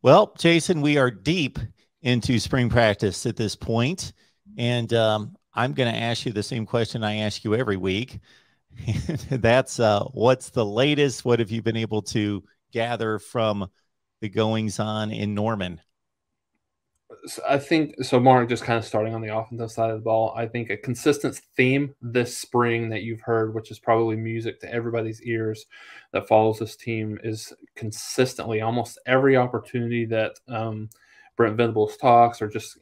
Well, Jason, we are deep into spring practice at this point, and I'm going to ask you the same question I ask you every week. That's what's the latest? What have you been able to gather from the goings on in Norman? So I think so, Mark, just kind of starting on the offensive side of the ball, I think a consistent theme this spring that you've heard, which is probably music to everybody's ears that follows this team, is consistently almost every opportunity that Brent Venables talks, or just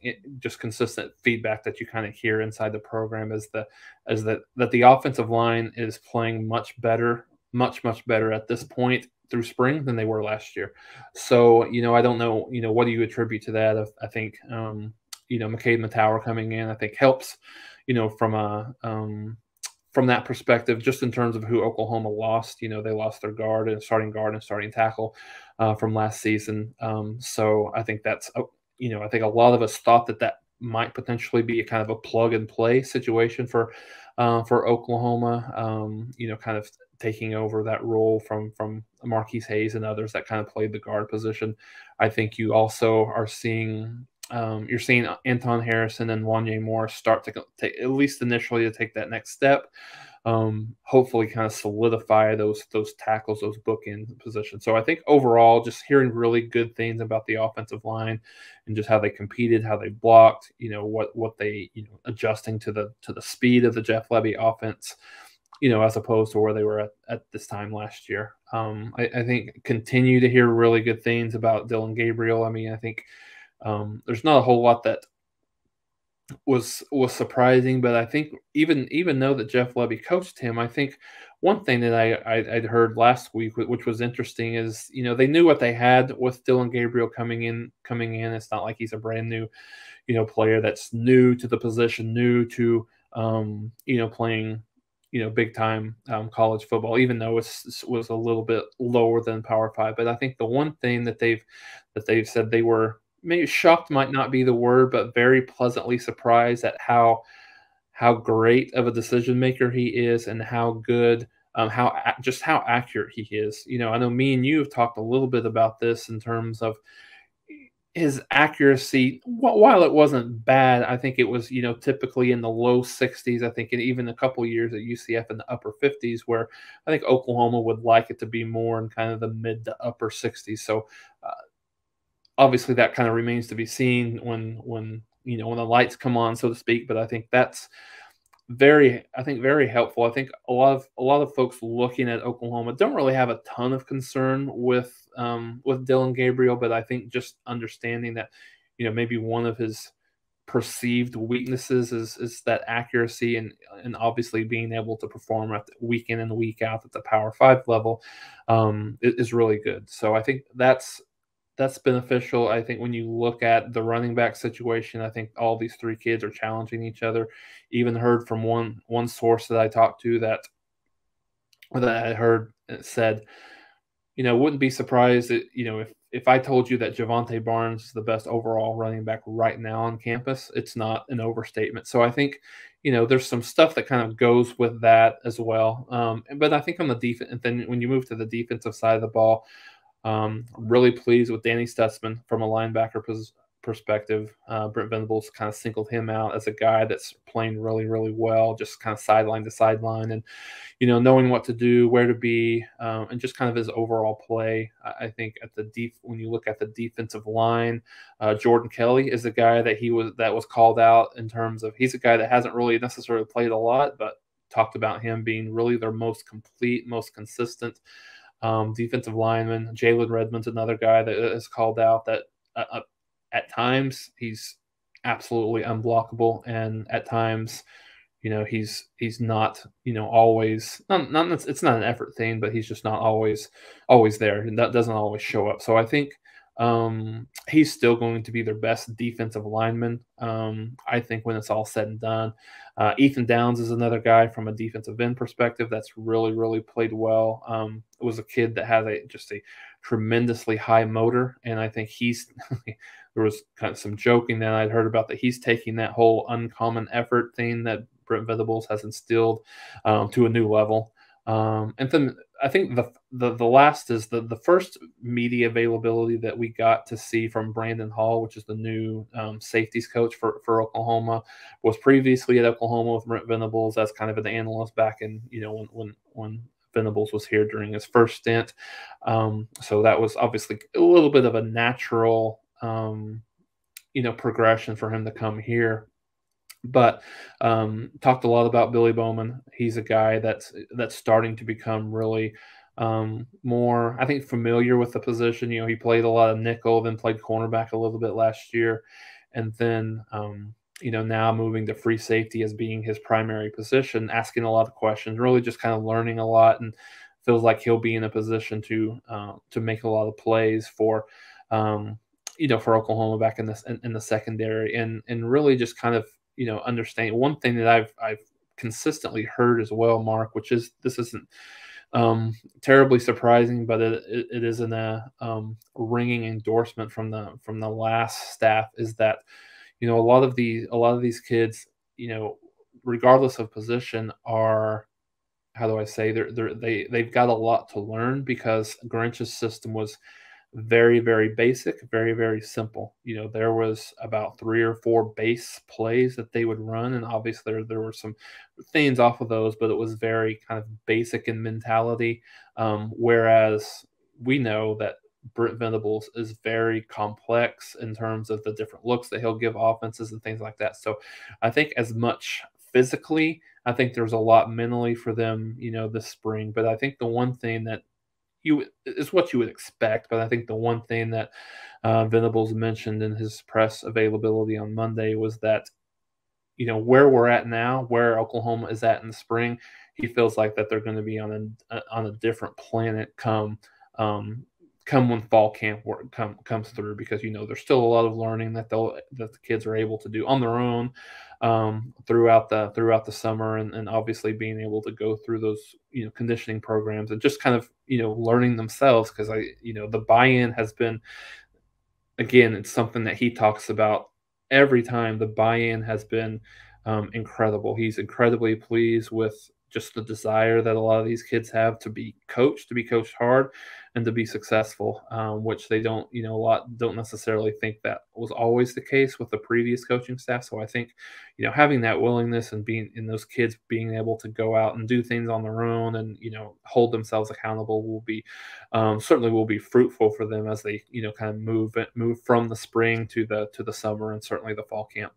consistent feedback that you kind of hear inside the program, is that the offensive line is playing much better, much better at this point through spring than they were last year. So, I don't know, what do you attribute to that? I think, McKade Mettauer coming in, I think helps, from that perspective, just in terms of who Oklahoma lost. They lost their guard and starting tackle from last season. So I think I think a lot of us thought that might potentially be a kind of a plug and play situation for Oklahoma. Kind of taking over that role from Marquise Hayes and others that kind of played the guard position. I think you also are seeing you're seeing Anton Harrison and Wanye Moore start to take, at least initially, to take that next step. Hopefully kind of solidify those tackles, those bookend positions. So I think overall, just hearing really good things about the offensive line and just how they competed, how they blocked, what they, adjusting to the speed of the Jeff Lebby offense, as opposed to where they were at this time last year. I think continue to hear really good things about Dillon Gabriel. I mean, I think there's not a whole lot that was surprising, but I think even though that Jeff Lebby coached him, I think one thing that I'd heard last week, which was interesting, is they knew what they had with Dillon Gabriel coming in. It's not like he's a brand new player that's new to the position, new to playing big time college football, even though it was a little bit lower than Power 5. But I think the one thing that they've said, they were maybe shocked might not be the word, but very pleasantly surprised at how great of a decision maker he is, and how good, how accurate he is. I know me and you have talked a little bit about this in terms of his accuracy. While it wasn't bad, I think it was typically in the low 60s. I think even a couple years at UCF in the upper 50s, where I think Oklahoma would like it to be more in kind of the mid to upper 60s. So obviously that kind of remains to be seen when the lights come on, so to speak. But I think that's very helpful. I think a lot of folks looking at Oklahoma don't really have a ton of concern with Dillon Gabriel, but I think just understanding that maybe one of his perceived weaknesses is that accuracy, and obviously being able to perform at week in and week out at the Power 5 level is really good. So I think that's beneficial. I think when you look at the running back situation, I think all these three kids are challenging each other. Even heard from one source that I talked to that I heard said, wouldn't be surprised that, if I told you that Javante Barnes is the best overall running back right now on campus, it's not an overstatement. So I think, there's some stuff that kind of goes with that as well. But I think on the defense, and then when you move to the defensive side of the ball, really pleased with Danny Stutzman from a linebacker perspective. Brent Venables kind of singled him out as a guy that's playing really, really well, just kind of sideline to sideline, and knowing what to do, where to be, and just kind of his overall play. I think when you look at the defensive line, Jordan Kelly is the guy that was called out in terms of, he's a guy that hasn't really necessarily played a lot, but talked about him being really their most complete, most consistent defensive lineman. Jalen Redmond's another guy that is called out, that at times he's absolutely unblockable, and at times he's not always, not it's not an effort thing, but he's just not always there, and that doesn't always show up. So I think he's still going to be their best defensive lineman, I think, when it's all said and done. Ethan Downs is another guy from a defensive end perspective that's really played well. It was a kid that has just a tremendously high motor, and I think there was kind of some joking that I'd heard about, that he's taking that whole uncommon effort thing that Brent Venables has instilled to a new level. And then I think the last is the first media availability that we got to see from Brandon Hall, which is the new safeties coach for Oklahoma, was previously at Oklahoma with Brent Venables as kind of an analyst back in, when Venables was here during his first stint. So that was obviously a little bit of a natural progression for him to come here. But talked a lot about Billy Bowman. He's a guy that's starting to become really more, I think, familiar with the position. He played a lot of nickel, then played cornerback a little bit last year, and then now moving to free safety as being his primary position, asking a lot of questions, really just kind of learning a lot, and feels like he'll be in a position to make a lot of plays for. For Oklahoma back in the secondary, and really just kind of understand one thing that I've consistently heard as well, Mark, which is this isn't terribly surprising, but it isn't a ringing endorsement from the last staff, is that a lot of these kids, regardless of position, are, how do I say, they've got a lot to learn, because Grinch's system was very, very basic, very, very simple. There was about 3 or 4 base plays that they would run, and obviously there were some things off of those, but it was very kind of basic in mentality. Whereas we know that Brent Venables is very complex in terms of the different looks that he'll give offenses and things like that. So I think as much physically, I think there's a lot mentally for them, this spring. But I think the one thing that is what you would expect. But I think the one thing that Venables mentioned in his press availability on Monday was that, where we're at now, where Oklahoma is at in the spring, he feels like that they're going to be on a different planet come when fall camp comes through, because there's still a lot of learning that the kids are able to do on their own throughout the summer, and obviously being able to go through those conditioning programs and just kind of learning themselves, because the buy-in has been, again, it's something that he talks about every time. The buy-in has been incredible. He's incredibly pleased with just the desire that a lot of these kids have to be coached hard, and to be successful, which they don't, a lot don't necessarily think that was always the case with the previous coaching staff. So I think, having that willingness and being in those kids being able to go out and do things on their own and, hold themselves accountable will be certainly will be fruitful for them as they, kind of move from the spring to the summer and certainly the fall camp.